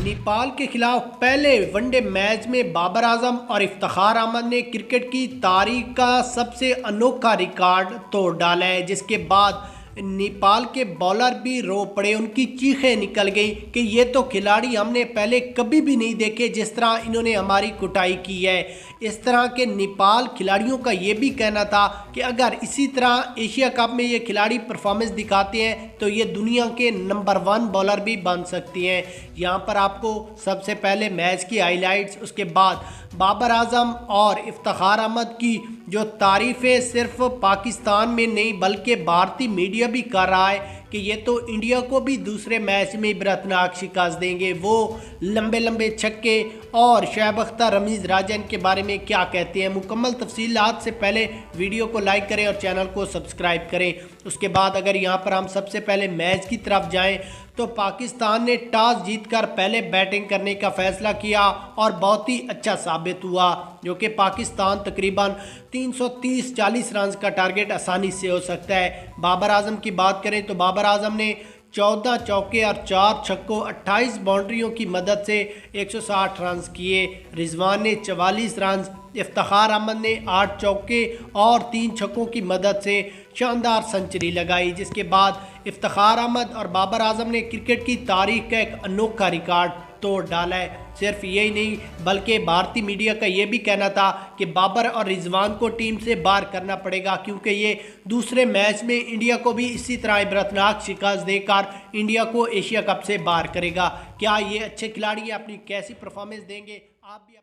नेपाल के खिलाफ पहले वनडे मैच में बाबर आजम और इफ्तिखार अहमद ने क्रिकेट की तारीख का सबसे अनोखा रिकॉर्ड तोड़ डाला है, जिसके बाद नेपाल के बॉलर भी रो पड़े। उनकी चीखें निकल गई कि ये तो खिलाड़ी हमने पहले कभी भी नहीं देखे जिस तरह इन्होंने हमारी कुटाई की है। इस तरह के नेपाल खिलाड़ियों का ये भी कहना था कि अगर इसी तरह एशिया कप में ये खिलाड़ी परफॉर्मेंस दिखाते हैं तो ये दुनिया के नंबर 1 बॉलर भी बन सकती हैं। यहाँ पर आपको सबसे पहले मैच की हाइलाइट्स, उसके बाद बाबर आजम और इफ्तिखार अहमद की जो तारीफ़ें सिर्फ पाकिस्तान में नहीं बल्कि भारतीय मीडिया भी कर रहा है कि ये तो इंडिया को भी दूसरे मैच में इबरतनाक शिकस्त देंगे। वो लंबे लंबे छक्के और शोएब अख्तर, रमीज़ राजा इनके बारे में क्या कहते हैं, मुकम्मल तफसीलात से पहले वीडियो को लाइक करें और चैनल को सब्सक्राइब करें। उसके बाद अगर यहाँ पर हम सबसे पहले मैच की तरफ जाएं तो पाकिस्तान ने टॉस जीतकर पहले बैटिंग करने का फैसला किया और बहुत ही अच्छा साबित हुआ, जो कि पाकिस्तान तकरीबन 330-40 रन का टारगेट आसानी से हो सकता है। बाबर आजम की बात करें तो बाबर आजम ने 14 चौके और 4 छक्कों 28 बाउंड्रियों की मदद से 160 रन किए। रिजवान ने 44 रन, इफ्तिखार अहमद ने 8 चौके और 3 छक्कों की मदद से शानदार सेंचुरी लगाई, जिसके बाद इफ्तिखार अहमद और बाबर आजम ने क्रिकेट की तारीख का एक अनोखा रिकॉर्ड तोड़ डाला है। सिर्फ यही नहीं बल्कि भारतीय मीडिया का ये भी कहना था कि बाबर और रिजवान को टीम से बाहर करना पड़ेगा, क्योंकि ये दूसरे मैच में इंडिया को भी इसी तरह इबरतनाक शिकस्त देकर इंडिया को एशिया कप से बाहर करेगा। क्या ये अच्छे खिलाड़ी अपनी कैसी परफॉर्मेंस देंगे, आप भी